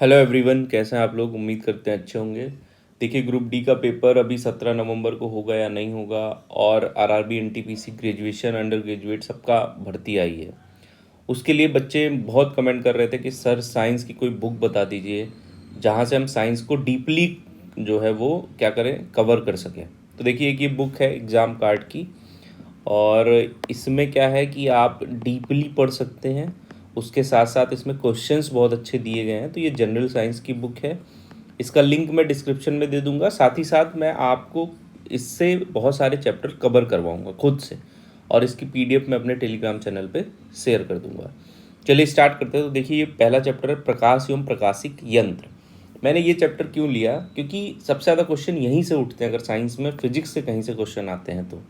Hello everyone, कैसे हैं आप लोग। उम्मीद करते हैं अच्छे होंगे। देखिए, ग्रुप डी का पेपर अभी 17 नवंबर को होगा या नहीं होगा। और RRB NTPC graduation under graduate सबका भर्ती आई है। उसके लिए बच्चे बहुत कमेंट कर रहे थे कि सर साइंस की कोई बुक बता दीजिए जहाँ से हम साइंस को डीपली जो है वो क्या करें, कवर कर सकें। तो देखिए, एक ये बुक है एग्ज़ाम कार्ड की। और इसमें क्या है कि आप डीपली पढ़ सकते हैं। उसके साथ साथ इसमें क्वेश्चंस बहुत अच्छे दिए गए हैं। तो ये जनरल साइंस की बुक है। इसका लिंक मैं डिस्क्रिप्शन में दे दूंगा। साथ ही साथ मैं आपको इससे बहुत सारे चैप्टर कवर करवाऊंगा खुद से। और इसकी पीडीएफ मैं अपने टेलीग्राम चैनल पे शेयर कर दूंगा। चलिए स्टार्ट करते हैं। तो देखिए, ये पहला चैप्टर है प्रकाश एवं प्रकाशिक यंत्र। मैंने ये चैप्टर क्यों लिया, क्योंकि सबसे ज़्यादा क्वेश्चन यहीं से उठते हैं। अगर साइंस में फिजिक्स से कहीं से क्वेश्चन आते हैं तो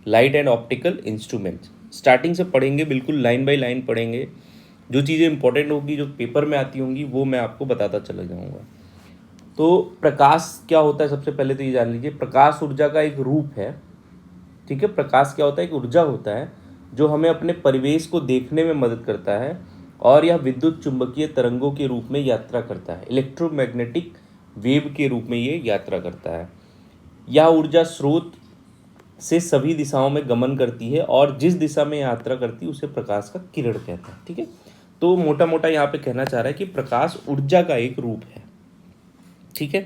light and optical instruments starting से पढ़ेंगे, बिल्कुल लाइन बाय लाइन पढ़ेंगे। जो चीज़ें इंपॉर्टेंट होगी, जो पेपर में आती होंगी, वो मैं आपको बताता चला जाऊँगा। तो प्रकाश क्या होता है, सबसे पहले तो ये जान लीजिए। प्रकाश ऊर्जा का एक रूप है। ठीक है, प्रकाश क्या होता है, एक ऊर्जा होता है जो हमें अपने परिवेश को देखने में मदद करता है। और यह विद्युत चुंबकीय तरंगों के रूप में यात्रा करता है, इलेक्ट्रोमैग्नेटिक वेव के रूप में ये यात्रा करता है। यह ऊर्जा स्रोत से सभी दिशाओं में गमन करती है और जिस दिशा में यात्रा करती है उसे प्रकाश का किरण कहते हैं। ठीक है, तो मोटा मोटा यहाँ पे कहना चाह रहा है कि प्रकाश ऊर्जा का एक रूप है। ठीक है,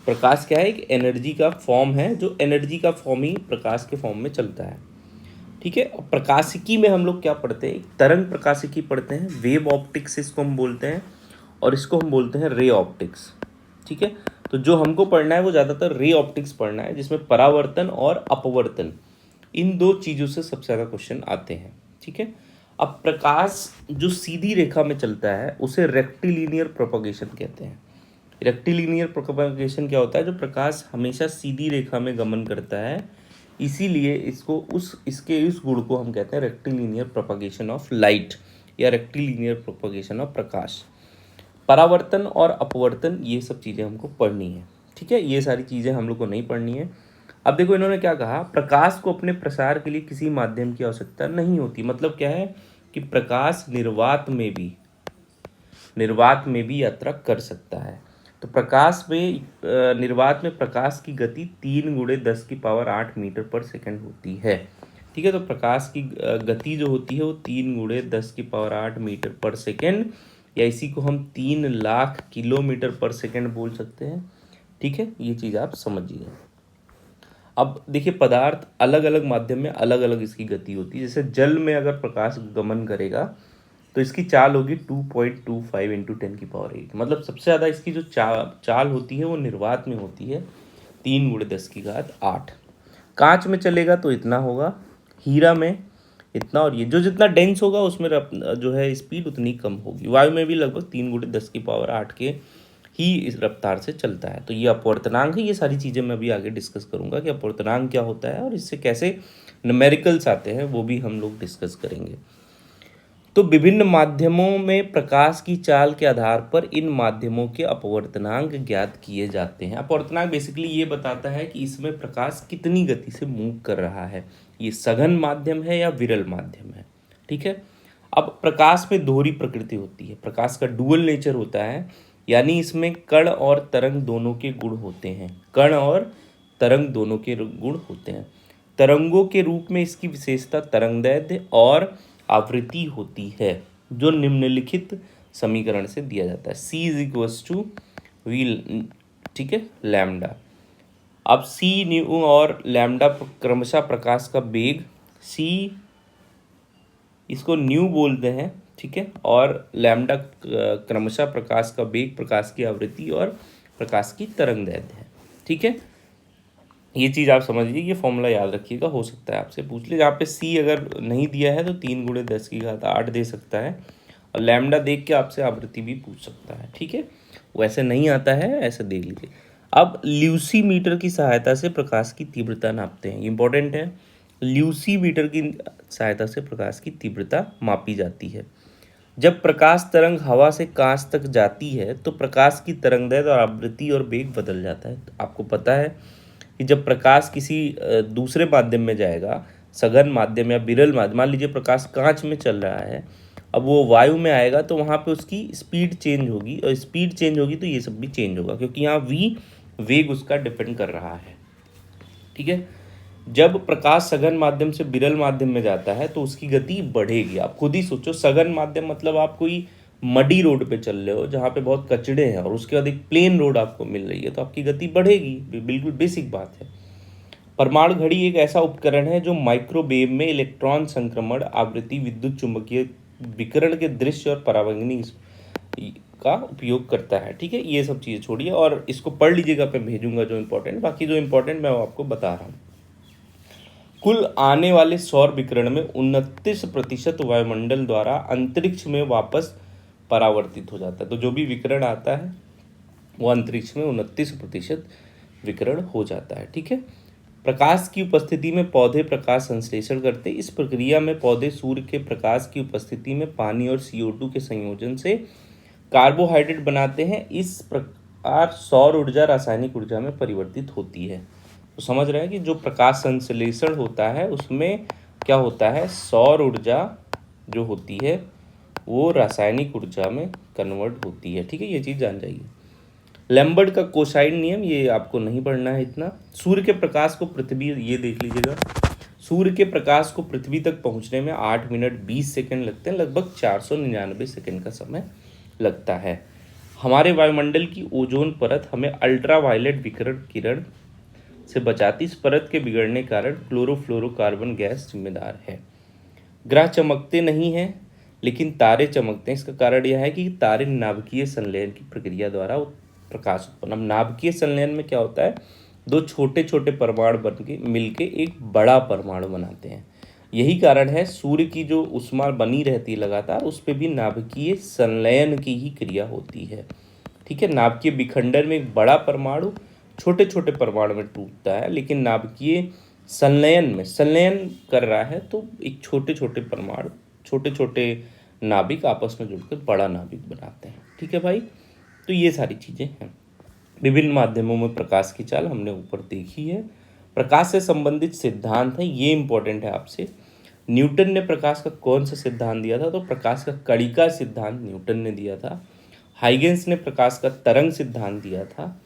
प्रकाश क्या है, एक एनर्जी का फॉर्म है, जो एनर्जी का फॉर्म ही प्रकाश के फॉर्म में चलता है। ठीक है, और प्रकाशिकी में हम लोग क्या पढ़ते हैं, एक तरंग प्रकाशिकी पढ़ते हैं, वेव ऑप्टिक्स इसको हम बोलते हैं। और इसको हम बोलते हैं रे ऑप्टिक्स। ठीक है, तो जो हमको पढ़ना है वो ज़्यादातर रे ऑप्टिक्स पढ़ना है, जिसमें परावर्तन और अपवर्तन, इन दो चीज़ों से सबसे ज़्यादा क्वेश्चन आते हैं। ठीक है, अब प्रकाश जो सीधी रेखा में चलता है उसे रेक्टिलिनियर प्रोपगेशन कहते हैं। रेक्टिलिनियर प्रोपगेशन क्या होता है, जो प्रकाश हमेशा सीधी रेखा में गमन करता है, इसीलिए इसको इसके इस गुण को हम कहते हैं रेक्टिलिनियर प्रोपगेशन ऑफ लाइट या रेक्टिलिनियर प्रोपगेशन ऑफ प्रकाश। परावर्तन और अपवर्तन, ये सब चीज़ें हमको पढ़नी है। ठीक है, ये सारी चीज़ें हम लोग को नहीं पढ़नी है। अब देखो, इन्होंने क्या कहा, प्रकाश को अपने प्रसार के लिए किसी माध्यम की आवश्यकता नहीं होती। मतलब क्या है कि प्रकाश निर्वात में भी यात्रा कर सकता है। तो प्रकाश में निर्वात में प्रकाश की गति 3 × 10⁸ मीटर पर सेकंड होती है। ठीक है, तो प्रकाश की गति जो होती है वो 3 × 10⁸ मीटर पर सेकंड, या इसी को हम 3 लाख किलोमीटर पर सेकंड बोल सकते हैं। ठीक है, ये चीज़ आप समझिए। अब देखिए, पदार्थ अलग अलग माध्यम में अलग अलग इसकी गति होती है। जैसे जल में अगर प्रकाश गमन करेगा तो इसकी चाल होगी 2.25 × 10⁸। मतलब सबसे ज़्यादा इसकी जो चाल होती है वो निर्वात में होती है, 3 × 10⁸। कांच में चलेगा तो इतना होगा, हीरा में इतना, और ये जो जितना डेंस होगा उसमें जो है स्पीड उतनी कम होगी। वायु में भी लगभग 3 × 10⁸ के ही इस रफ्तार से चलता है। तो ये अपवर्तनांक है। ये सारी चीज़ें मैं अभी आगे डिस्कस करूंगा कि अपवर्तनांक क्या होता है और इससे कैसे न्यूमेरिकल्स आते हैं, वो भी हम लोग डिस्कस करेंगे। तो विभिन्न माध्यमों में प्रकाश की चाल के आधार पर इन माध्यमों के अपवर्तनांक ज्ञात किए जाते हैं। अपवर्तनांक बेसिकली ये बताता है कि इसमें प्रकाश कितनी गति से मूव कर रहा है, ये सघन माध्यम है या विरल माध्यम है। ठीक है, अब प्रकाश में दोहरी प्रकृति होती है, प्रकाश का डुअल नेचर होता है, यानी इसमें कण और तरंग दोनों के गुण होते हैं। कण और तरंग दोनों के गुण होते हैं। तरंगों के रूप में इसकी विशेषता तरंगदैर्घ्य और आवृत्ति होती है, जो निम्नलिखित समीकरण से दिया जाता है। C = V। ठीक है, लैम्डा। अब C, न्यू और लैम्डा क्रमशः प्रकाश का वेग, C इसको न्यू बोलते हैं। ठीक है, और लैम्डा क्रमशः प्रकाश का वेग, प्रकाश की आवृत्ति और प्रकाश की तरंगदैर्घ्य है। ठीक है, ये चीज़ आप समझ लीजिए, ये फॉर्मूला याद रखिएगा, हो सकता है आपसे पूछ ले। जहाँ पे सी अगर नहीं दिया है तो 3 × 10⁸ दे सकता है, और लैम्डा देख के आपसे आवृत्ति भी पूछ सकता है। ठीक है, वैसे नहीं आता है, ऐसे देख लीजिए। अब ल्यूसी मीटर की सहायता से प्रकाश की तीव्रता नापते हैं, इंपॉर्टेंट है। ल्यूसी मीटर की सहायता से प्रकाश की तीव्रता मापी जाती है। जब प्रकाश तरंग हवा से कांच तक जाती है तो प्रकाश की तरंगदैर्घ्य और आवृत्ति और वेग बदल जाता है। तो आपको पता है कि जब प्रकाश किसी दूसरे माध्यम में जाएगा, सघन माध्यम या विरल माध्यम, मान लीजिए प्रकाश कांच में चल रहा है अब वो वायु में आएगा तो वहाँ पे उसकी स्पीड चेंज होगी, और स्पीड चेंज होगी तो ये सब भी चेंज होगा, क्योंकि यहाँ v वेग उसका डिपेंड कर रहा है। ठीक है। जब प्रकाश सघन माध्यम से विरल माध्यम में जाता है तो उसकी गति बढ़ेगी। आप खुद ही सोचो, सघन माध्यम मतलब आप कोई मडी रोड पे चल रहे हो जहाँ पे बहुत कचड़े हैं, और उसके बाद एक प्लेन रोड आपको मिल रही है, तो आपकी गति बढ़ेगी, बिल्कुल बेसिक बात है। परमाणु घड़ी एक ऐसा उपकरण है जो माइक्रोवेव में इलेक्ट्रॉन संक्रमण, आवृत्ति, विद्युत चुंबकीय विकिरण के दृश्य और परावैंगनी का उपयोग करता है। ठीक है, ये सब चीज़ें छोड़िए और इसको पढ़ लीजिएगा, मैं भेजूंगा जो इम्पोर्टेंट, बाकी जो इम्पोर्टेंट मैं वो आपको बता रहा हूँ। कुल आने वाले सौर विकिरण में 29% वायुमंडल द्वारा अंतरिक्ष में वापस परावर्तित हो जाता है। तो जो भी विकिरण आता है वो अंतरिक्ष में 29% विकिरण हो जाता है। ठीक है। प्रकाश की उपस्थिति में पौधे प्रकाश संश्लेषण करते हैं। इस प्रक्रिया में पौधे सूर्य के प्रकाश की उपस्थिति में पानी और CO2 के संयोजन से कार्बोहाइड्रेट बनाते हैं। इस प्रकार सौर ऊर्जा रासायनिक ऊर्जा में परिवर्तित होती है। तो समझ रहे हैं कि जो प्रकाश संश्लेषण होता है उसमें क्या होता है, सौर ऊर्जा जो होती है वो रासायनिक ऊर्जा में कन्वर्ट होती है। ठीक है, ये चीज़ जान जाइए। लैम्बर्ट का कोसाइन नियम, ये आपको नहीं पढ़ना है इतना। सूर्य के प्रकाश को पृथ्वी, ये देख लीजिएगा, सूर्य के प्रकाश को पृथ्वी तक पहुंचने में 8 मिनट 20 सेकंड लगते हैं, लगभग 499 सेकंड का समय लगता है। हमारे वायुमंडल की ओजोन परत हमें अल्ट्रावायलेट विकिरण किरण से बचाती। इस परत के बिगड़ने के कारण क्लोरोफ्लोरोकार्बन गैस जिम्मेदार है। ग्रह चमकते नहीं हैं लेकिन तारे चमकते हैं। इसका कारण यह है कि तारे नाभिकीय संलयन की प्रक्रिया द्वारा प्रकाश उत्पन्न। अब नाभिकीय संलयन में क्या होता है, दो छोटे छोटे परमाणु बन के मिलके एक बड़ा परमाणु बनाते हैं। यही कारण है सूर्य की जो ऊष्मा बनी रहती है लगातार, उस पर भी नाभिकीय संलयन की ही क्रिया होती है। ठीक है, नाभिकीय विखंडन में एक बड़ा परमाणु छोटे छोटे परमाणु में टूटता है, लेकिन नाभिकीय संलयन में संलयन कर रहा है तो एक छोटे छोटे परमाणु, छोटे छोटे नाभिक आपस में जुड़कर बड़ा नाभिक बनाते हैं। ठीक है भाई, तो ये सारी चीज़ें हैं। विभिन्न माध्यमों में प्रकाश की चाल हमने ऊपर देखी है। प्रकाश से संबंधित सिद्धांत है, ये इंपॉर्टेंट है आपसे। न्यूटन ने प्रकाश का कौन सा सिद्धांत दिया था, तो प्रकाश का कणिका सिद्धांत न्यूटन ने दिया था। हाइगेंस ने प्रकाश का तरंग सिद्धांत दिया था।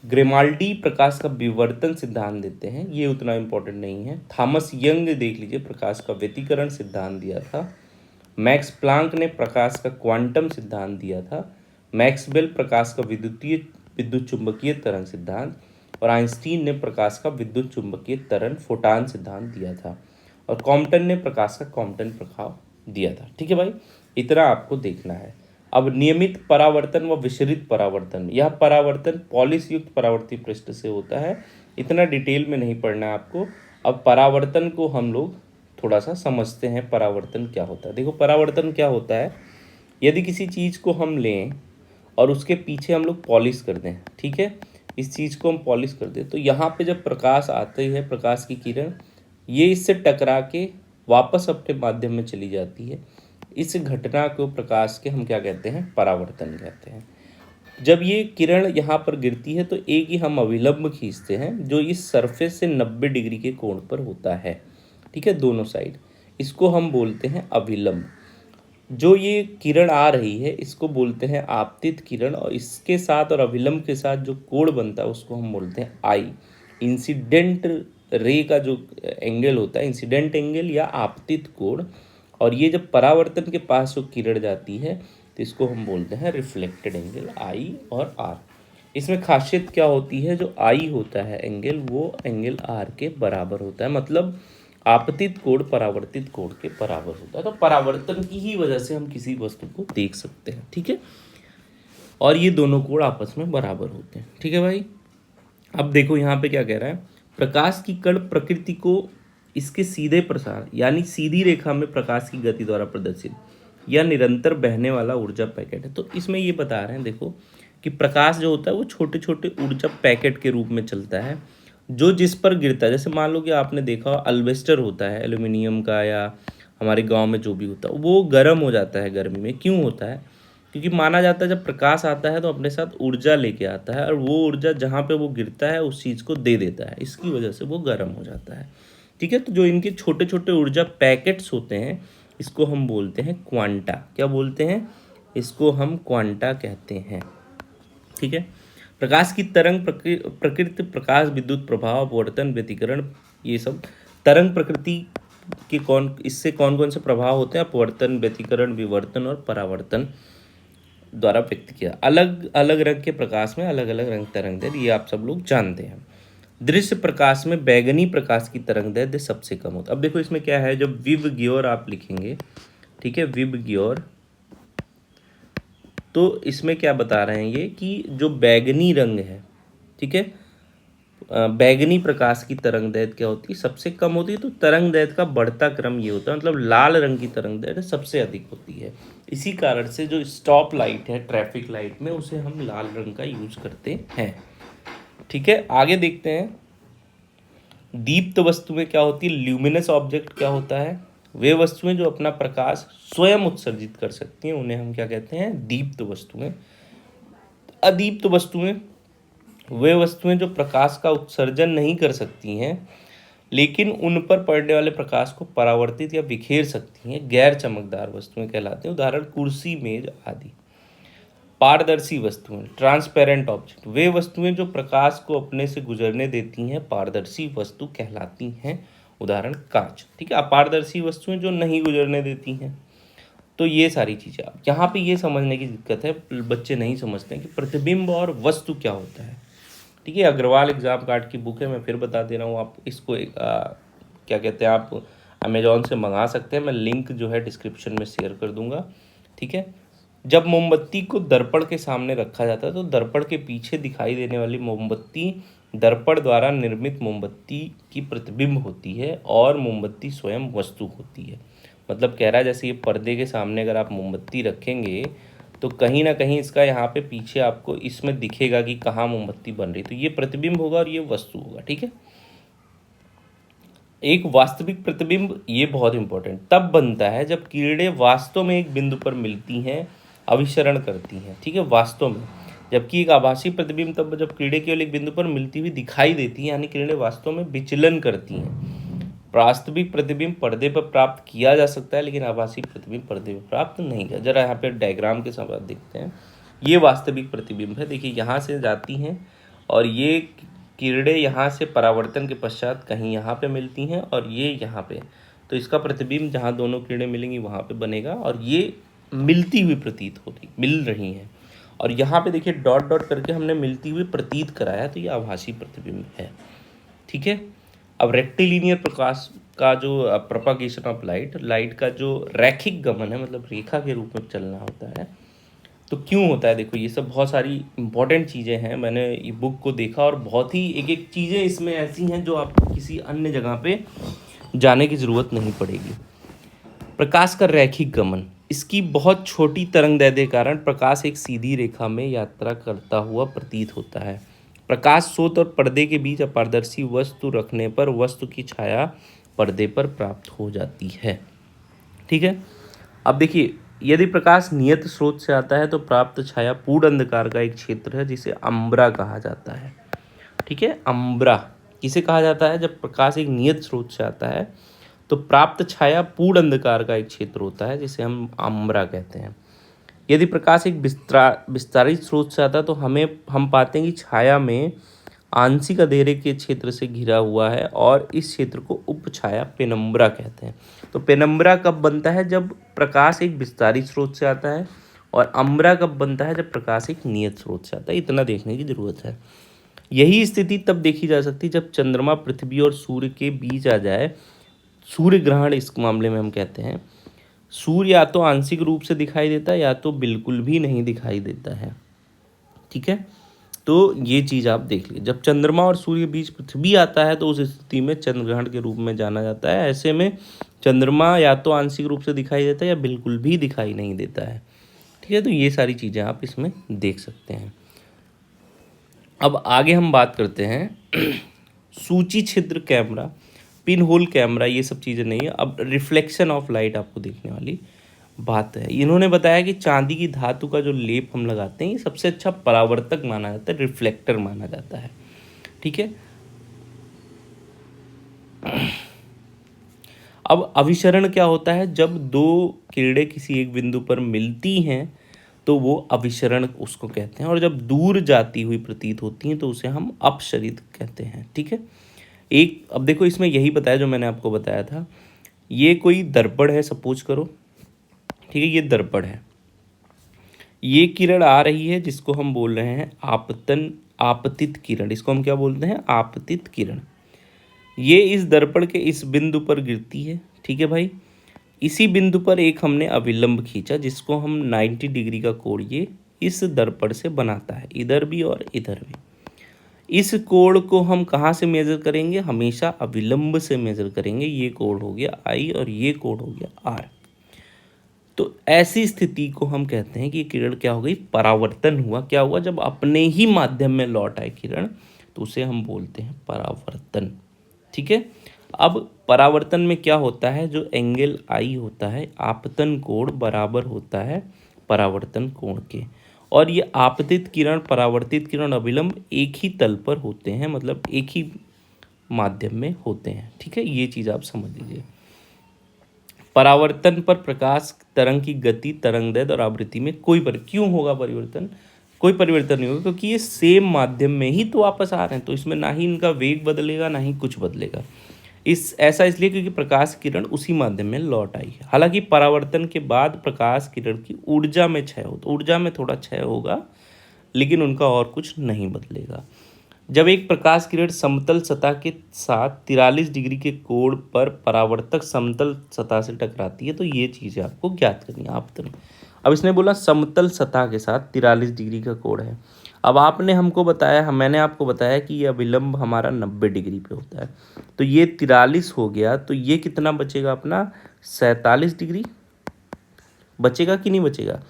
ग्रेमाल्डी प्रकाश का विवर्तन सिद्धांत देते हैं, ये उतना इंपॉर्टेंट नहीं है। थॉमस यंग देख लीजिए, प्रकाश का व्यतिकरण सिद्धांत दिया था। मैक्स प्लांक ने प्रकाश का क्वांटम सिद्धांत दिया था। मैक्सवेल प्रकाश का विद्युत चुंबकीय तरंग सिद्धांत, और आइंस्टीन ने प्रकाश का विद्युत चुंबकीय तरंग फोटान सिद्धांत दिया था, और कॉम्पटन ने प्रकाश का कॉम्पटन प्रभाव दिया था। ठीक है भाई, इतना आपको देखना है। अब नियमित परावर्तन व विसरित परावर्तन, यह परावर्तन पॉलिश युक्त परावर्ती पृष्ठ से होता है। इतना डिटेल में नहीं पढ़ना है आपको। अब परावर्तन को हम लोग थोड़ा सा समझते हैं, परावर्तन क्या होता है। देखो परावर्तन क्या होता है, यदि किसी चीज़ को हम लें और उसके पीछे हम लोग पॉलिश कर दें, ठीक है, इस चीज़ को हम पॉलिश कर दें, तो यहाँ पे जब प्रकाश आते है, प्रकाश की किरण ये इससे टकरा के वापस अपने माध्यम में चली जाती है। इस घटना को प्रकाश के हम क्या कहते हैं, परावर्तन कहते हैं। जब ये किरण यहाँ पर गिरती है तो एक ही हम अभिलंब खींचते हैं जो इस सरफेस से 90 डिग्री के कोण पर होता है। ठीक है, दोनों साइड, इसको हम बोलते हैं अभिलंब। जो ये किरण आ रही है इसको बोलते हैं आपतित किरण, और इसके साथ और अभिलंब के साथ जो कोण बनता है उसको हम बोलते हैं आई। इंसिडेंट रे का जो एंगल होता है, इंसिडेंट एंगल या आपतित कोण, और ये जब परावर्तन के पास जो किरण जाती है तो इसको हम बोलते हैं रिफ्लेक्टेड एंगल, आई और आर। इसमें खासियत क्या होती है, जो आई होता है एंगल, वो एंगल आर के बराबर होता है, मतलब आपतित कोण परावर्तित कोण के बराबर होता है। तो परावर्तन की ही वजह से हम किसी वस्तु को देख सकते हैं। ठीक है, और ये दोनों कोण आपस में बराबर होते हैं। ठीक है भाई, अब देखो यहाँ पे क्या कह रहा है, प्रकाश की कण प्रकृति को इसके सीधे प्रसार यानी सीधी रेखा में प्रकाश की गति द्वारा प्रदर्शित या निरंतर बहने वाला ऊर्जा पैकेट है। तो इसमें ये बता रहे हैं देखो कि प्रकाश जो होता है वो छोटे छोटे ऊर्जा पैकेट के रूप में चलता है, जो जिस पर गिरता है। जैसे मान लो कि आपने देखा अल्बेस्टर होता है एल्यूमिनियम का, या हमारे गांव में जो भी होता है, वो गर्म हो जाता है गर्मी में। क्यों होता है, क्योंकि माना जाता है जब प्रकाश आता है तो अपने साथ ऊर्जा लेके आता है, और वो ऊर्जा जहाँ पे वो गिरता है उस चीज़ को दे देता है, इसकी वजह से वो गर्म हो जाता है। ठीक है, तो जो इनके छोटे छोटे ऊर्जा पैकेट्स होते हैं इसको हम बोलते हैं क्वांटा। क्या बोलते हैं? इसको हम क्वांटा कहते हैं। ठीक है। प्रकाश की तरंग, प्रकृति, प्रकाश, विद्युत प्रभाव, अपवर्तन, व्यतिकरण, ये सब तरंग प्रकृति के इससे कौन कौन से प्रभाव होते हैं? अपवर्तन, व्यतिकरण, विवर्तन और परावर्तन द्वारा व्यक्त किया। अलग अलग रंग के प्रकाश में अलग अलग रंग तरंगदैर्घ्य, ये आप सब लोग जानते हैं। दृश्य प्रकाश में बैगनी प्रकाश की तरंगदैर्घ्य सबसे कम होता है। अब देखो इसमें क्या है, जब विव ग्योर आप लिखेंगे, ठीक है, विव ग्योर, तो इसमें क्या बता रहे हैं ये कि जो बैगनी रंग है, ठीक है, बैगनी प्रकाश की तरंगदैर्घ्य क्या होती है? सबसे कम होती है। तो तरंगदैर्घ्य का बढ़ता क्रम ये होता है, मतलब लाल रंग की तरंगदैर्घ्य सबसे अधिक होती है। इसी कारण से जो स्टॉप लाइट है ट्रैफिक लाइट में, उसे हम लाल रंग का यूज करते हैं। ठीक है, आगे देखते हैं। दीप्त वस्तु में क्या होती है? ल्यूमिनस ऑब्जेक्ट क्या होता है? वे वस्तुएं जो अपना प्रकाश स्वयं उत्सर्जित कर सकती हैं उन्हें हम क्या कहते हैं? दीप्त वस्तुएं। अदीप्त वस्तुएं वे वस्तुएं जो प्रकाश का उत्सर्जन नहीं कर सकती हैं लेकिन उन पर पड़ने वाले प्रकाश को परावर्तित या बिखेर सकती हैं, गैर चमकदार वस्तुएं कहलाती हैं। उदाहरण कुर्सी, मेज आदि। पारदर्शी वस्तुएं, ट्रांसपेरेंट ऑब्जेक्ट, वे वस्तुएं जो प्रकाश को अपने से गुजरने देती हैं पारदर्शी वस्तु कहलाती हैं। उदाहरण कांच। ठीक है, अपारदर्शी वस्तुएं जो नहीं गुजरने देती हैं। तो ये सारी चीज़ें, आप यहाँ पे ये समझने की दिक्कत है, बच्चे नहीं समझते हैं कि प्रतिबिंब और वस्तु क्या होता है। ठीक है, अग्रवाल एग्जाम कार्ड की बुक है, मैं फिर बता दे रहा हूँ, आप इसको क्या कहते हैं, आप अमेजोन से मंगा सकते हैं, मैं लिंक जो है डिस्क्रिप्शन में शेयर कर दूंगा। ठीक है, जब मोमबत्ती को दर्पण के सामने रखा जाता है तो दर्पण के पीछे दिखाई देने वाली मोमबत्ती दर्पण द्वारा निर्मित मोमबत्ती की प्रतिबिंब होती है और मोमबत्ती स्वयं वस्तु होती है। मतलब कह रहा है जैसे ये पर्दे के सामने अगर आप मोमबत्ती रखेंगे तो कहीं ना कहीं इसका यहाँ पे पीछे आपको इसमें दिखेगा कि कहाँ मोमबत्ती बन रही, तो ये प्रतिबिंब होगा और ये वस्तु होगा। ठीक है, एक वास्तविक प्रतिबिंब, ये बहुत इंपॉर्टेंट, तब बनता है जब किरणें वास्तव में एक बिंदु पर मिलती हैं, अभिसरण करती हैं। ठीक है, वास्तव में, जबकि एक आभासी प्रतिबिंब तब जब किरणें केवल एक बिंदु पर मिलती हुई दिखाई देती हैं, यानी किरणें वास्तव में विचलन करती हैं। वास्तविक प्रतिबिंब पर्दे पर प्राप्त किया जा सकता है लेकिन आभासी प्रतिबिंब पर्दे पर प्राप्त नहीं किया। जरा यहाँ पे डायग्राम के साथ देखते हैं। ये वास्तविक प्रतिबिंब है, देखिए यहाँ से जाती हैं और ये किरणें यहाँ से परावर्तन के पश्चात कहीं यहाँ पे मिलती हैं और ये यहाँ पे, तो इसका प्रतिबिंब जहाँ दोनों किरणें मिलेंगी वहाँ पे बनेगा और ये मिलती हुई प्रतीत होती, मिल रही हैं। और यहाँ पे देखिए डॉट डॉट करके हमने मिलती हुई प्रतीत कराया, तो ये आभासी प्रतिबिंब है। ठीक है, अब रेक्टिलिनियर प्रकाश का जो प्रोपागेशन ऑफ लाइट, लाइट का जो रैखिक गमन है, मतलब रेखा के रूप में चलना होता है, तो क्यों होता है? देखो ये सब बहुत सारी इंपॉर्टेंट चीज़ें हैं, मैंने ये बुक को देखा और बहुत ही एक एक चीज़ें इसमें ऐसी हैं जो आपको किसी अन्य जगह पे जाने की ज़रूरत नहीं पड़ेगी। प्रकाश का रैखिक गमन, इसकी बहुत छोटी तरंगदैर्घ्य के कारण प्रकाश एक सीधी रेखा में यात्रा करता हुआ प्रतीत होता है। प्रकाश स्रोत और पर्दे के बीच अपारदर्शी वस्तु रखने पर वस्तु की छाया पर्दे पर प्राप्त हो जाती है। ठीक है, अब देखिए यदि प्रकाश नियत स्रोत से आता है तो प्राप्त छाया पूर्ण अंधकार का एक क्षेत्र है जिसे अम्ब्रा कहा जाता है। ठीक है, अम्ब्रा किसे कहा जाता है? जब प्रकाश एक नियत स्रोत से आता है तो प्राप्त छाया पूर्ण अंधकार का एक क्षेत्र होता है जिसे हम अम्ब्रा कहते हैं। यदि प्रकाश एक विस्तारित स्रोत से आता है तो हम पाते हैं कि छाया में आंशिक अंधेरे के क्षेत्र से घिरा हुआ है और इस क्षेत्र को उपछाया पेनम्ब्रा कहते हैं। तो पेनम्ब्रा कब बनता है? जब प्रकाश एक विस्तारित स्रोत से आता है, और अम्ब्रा कब बनता है? जब प्रकाश एक नियत स्रोत से आता है। इतना देखने की जरूरत है। यही स्थिति तब देखी जा सकती है जब चंद्रमा पृथ्वी और सूर्य के बीच आ जाए, सूर्य ग्रहण इस मामले में हम कहते हैं। सूर्य या तो आंशिक रूप से दिखाई देता है या तो बिल्कुल भी नहीं दिखाई देता है। ठीक है, तो ये चीज़ आप देख लीजिए, जब चंद्रमा और सूर्य के बीच पृथ्वी आता है तो उस स्थिति में चंद्र ग्रहण के रूप में जाना जाता है। ऐसे में चंद्रमा या तो आंशिक रूप से दिखाई देता है या बिल्कुल भी दिखाई नहीं देता है। ठीक है, तो ये सारी चीज़ें आप इसमें देख सकते हैं। अब आगे हम बात करते हैं सूची छिद्र कैमरा, पिन होल कैमरा, ये सब चीज़ें नहीं है। अब रिफ्लेक्शन ऑफ लाइट आपको देखने वाली बात है। इन्होंने बताया कि चांदी की धातु का जो लेप हम लगाते हैं ये सबसे अच्छा परावर्तक माना जाता है, रिफ्लेक्टर माना जाता है। ठीक है, अब अभिसरण क्या होता है, जब दो किरणें किसी एक बिंदु पर मिलती हैं तो वो अभिसरण उसको कहते हैं, और जब दूर जाती हुई प्रतीत होती हैं तो उसे हम अपसरित कहते हैं। ठीक है, एक अब देखो इसमें यही बताया जो मैंने आपको बताया था। ये कोई दर्पण है सपोज करो, ठीक है, ये दर्पण है, ये किरण आ रही है जिसको हम बोल रहे हैं आपतित किरण, इसको हम क्या बोलते हैं, आपतित किरण। ये इस दर्पण के इस बिंदु पर गिरती है। ठीक है भाई, इसी बिंदु पर एक हमने अविलंब खींचा जिसको हम 90 डिग्री का कोण ये इस दर्पण से बनाता है, इधर भी और इधर भी। इस कोण को हम कहाँ से मेजर करेंगे, हमेशा अविलंब से मेजर करेंगे। ये कोण हो गया आई और ये कोण हो गया आर। तो ऐसी स्थिति को हम कहते हैं कि किरण क्या हो गई, परावर्तन हुआ। क्या हुआ, जब अपने ही माध्यम में लौट आए किरण तो उसे हम बोलते हैं परावर्तन। ठीक है, अब परावर्तन में क्या होता है, जो एंगल आई होता है, आपतन कोण बराबर होता है परावर्तन कोण के, और ये आपतित किरण परावर्तित किरण अभिलंब एक ही तल पर होते हैं, मतलब एक ही माध्यम में होते हैं। ठीक है, ये चीज़ आप समझ लीजिए। परावर्तन पर प्रकाश तरंग की गति, तरंगदैर्घ्य और आवृत्ति में क्यों होगा परिवर्तन, कोई परिवर्तन नहीं होगा, क्योंकि ये सेम माध्यम में ही तो वापस आ रहे हैं, तो इसमें ना ही इनका वेग बदलेगा ना ही कुछ बदलेगा। ऐसा इसलिए क्योंकि प्रकाश किरण उसी माध्यम में लौट आई है। हालांकि परावर्तन के बाद प्रकाश किरण की ऊर्जा में क्षय हो, तो ऊर्जा में थोड़ा क्षय होगा, लेकिन उनका और कुछ नहीं बदलेगा। जब एक प्रकाश किरण समतल सतह के साथ 43 डिग्री के कोण पर परावर्तक समतल सतह से टकराती है, तो ये चीज़ें आपको ज्ञात करनी है आपतन। अब इसने बोला समतल सतह के साथ 43 डिग्री का कोण है। अब आपने हमको बताया, मैंने आपको बताया कि यह विलंब हमारा 90 डिग्री पे होता है, तो ये 43 हो गया, तो ये कितना बचेगा अपना, 47 डिग्री बचेगा कि नहीं बचेगा,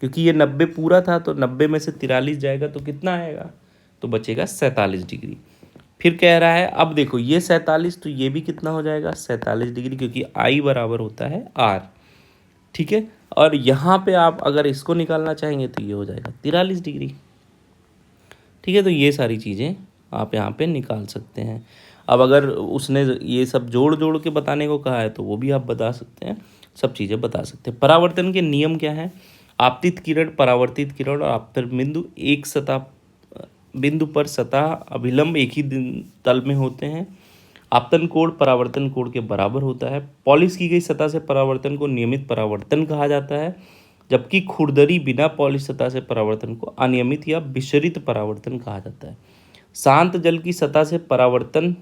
क्योंकि ये 90 पूरा था, तो 90 में से 43 जाएगा तो कितना आएगा, तो बचेगा 47 डिग्री। फिर कह रहा है, अब देखो ये 47, तो ये भी कितना हो जाएगा, 47 डिग्री, क्योंकि आई बराबर होता है आर। ठीक है, और यहाँ पे आप अगर इसको निकालना चाहेंगे तो ये हो जाएगा 43 डिग्री। ठीक है, तो ये सारी चीज़ें आप यहाँ पे निकाल सकते हैं। अब अगर उसने ये सब जोड़ जोड़ के बताने को कहा है तो वो भी आप बता सकते हैं, सब चीज़ें बता सकते हैं। परावर्तन के नियम क्या हैं, आपतित किरण, परावर्तित किरण और आपतन बिंदु एक सतह बिंदु पर सतह अभिलंब एक ही तल में होते हैं। आपतन कोण परावर्तन कोण के बराबर होता है। पॉलिश की गई सतह से परावर्तन को नियमित परावर्तन कहा जाता है, जबकि खुरदरी बिना पॉलिश सतह से परावर्तन को अनियमित या विसरित परावर्तन कहा जाता है। शांत जल की सतह से परावर्तन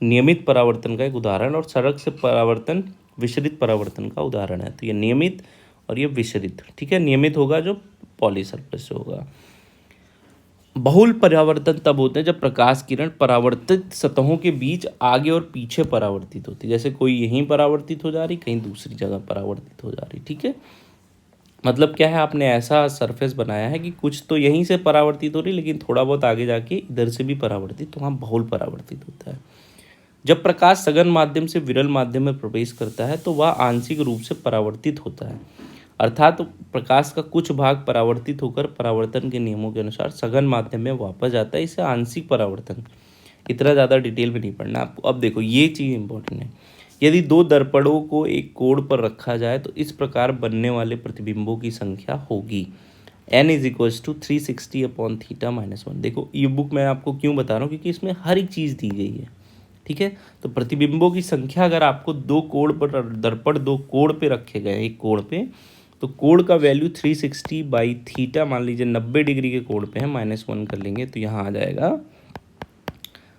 नियमित परावर्तन का एक उदाहरण, और सड़क से परावर्तन विसरित परावर्तन का उदाहरण है। तो ये नियमित और ये विसरित। ठीक है, नियमित होगा जो पॉलिश सरफेस से होगा। बहुल परावर्तन तब होते हैं जब प्रकाश किरण परावर्तित सतहों के बीच आगे और पीछे परावर्तित होती है, जैसे कोई यहीं परावर्तित हो जा रही, कहीं दूसरी जगह परावर्तित हो जा रही। ठीक है, मतलब क्या है, आपने ऐसा सरफेस बनाया है कि कुछ तो यहीं से परावर्तित हो रही, लेकिन थोड़ा बहुत आगे जाके इधर से भी परावर्तित, तो वहाँ बहुल परावर्तित होता है। जब प्रकाश सघन माध्यम से विरल माध्यम में प्रवेश करता है तो वह आंशिक रूप से परावर्तित होता है, अर्थात प्रकाश का कुछ भाग परावर्तित होकर परावर्तन के नियमों के अनुसार सघन माध्यम में वापस जाता है। इसे आंशिक परावर्तन, इतना ज़्यादा डिटेल में नहीं पढ़ना आपको। अब देखो ये चीज़ इंपॉर्टेंट है, यदि दो दर्पणों को एक कोण पर रखा जाए तो इस प्रकार बनने वाले प्रतिबिंबों की संख्या होगी n इज इक्वल्स टू 360/θ-1। देखो ये बुक मैं आपको क्यों बता रहा हूँ, क्योंकि इसमें हर एक चीज़ दी गई है। ठीक है, तो प्रतिबिंबों की संख्या अगर आपको दो कोण पर, दर्पण दो कोण पे रखे गए एक कोण पे, तो कोण का वैल्यू 360/θ मान लीजिए 90 डिग्री के कोण पे है, -1 कर लेंगे तो यहाँ आ जाएगा,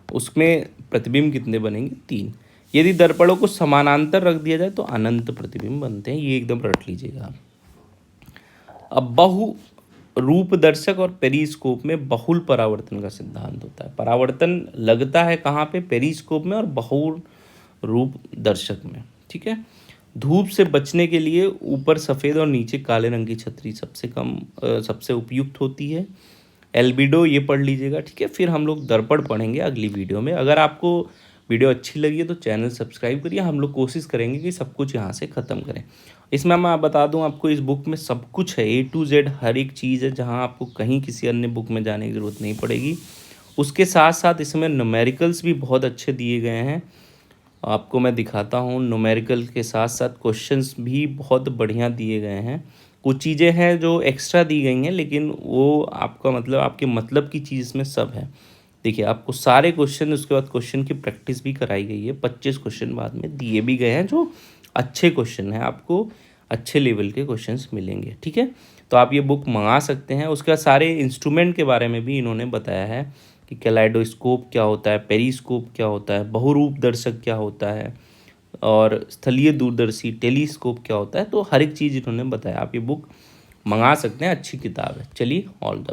उसमें प्रतिबिंब कितने बनेंगे, 3। यदि दर्पणों को समानांतर रख दिया जाए तो अनंत प्रतिबिंब बनते हैं, ये एकदम रट लीजिएगा। अब बहु रूपदर्शक और पेरिस्कोप में बहुल परावर्तन का सिद्धांत होता है। परावर्तन लगता है कहाँ पे, पेरिस्कोप में और बहुल रूपदर्शक में। ठीक है, धूप से बचने के लिए ऊपर सफ़ेद और नीचे काले रंग की छतरी सबसे उपयुक्त होती है। एल्बिडो ये पढ़ लीजिएगा। ठीक है, फिर हम लोग दर्पण पढ़ेंगे अगली वीडियो में। अगर आपको वीडियो अच्छी लगी है तो चैनल सब्सक्राइब करिए, हम लोग कोशिश करेंगे कि सब कुछ यहाँ से ख़त्म करें। इसमें मैं बता दूं आपको, इस बुक में सब कुछ है, A to Z हर एक चीज़ है, जहाँ आपको कहीं किसी अन्य बुक में जाने की ज़रूरत नहीं पड़ेगी। उसके साथ साथ इसमें न्यूमेरिकल्स भी बहुत अच्छे दिए गए हैं, आपको मैं दिखाता हूँ, न्यूमेरिकल के साथ साथ क्वेश्चंस भी बहुत बढ़िया दिए गए हैं। कुछ चीज़ें हैं जो एक्स्ट्रा दी गई हैं, लेकिन वो आपका मतलब आपके मतलब की चीज़ में सब है। देखिए, आपको सारे क्वेश्चन, उसके बाद क्वेश्चन की प्रैक्टिस भी कराई गई है। 25 क्वेश्चन बाद में दिए भी गए हैं जो अच्छे क्वेश्चन हैं, आपको अच्छे लेवल के क्वेश्चंस मिलेंगे। ठीक है, तो आप ये बुक मंगा सकते हैं। उसके बाद सारे इंस्ट्रूमेंट के बारे में भी इन्होंने बताया है कि कैलाइडोस्कोप क्या होता है, पेरिस्कोप क्या होता है, बहुरूप दर्शक क्या होता है, और स्थलीय दूरदर्शी टेलीस्कोप क्या होता है। तो हर एक चीज़ इन्होंने बताया। आप ये बुक मंगा सकते हैं, अच्छी किताब है। चलिए, ऑल द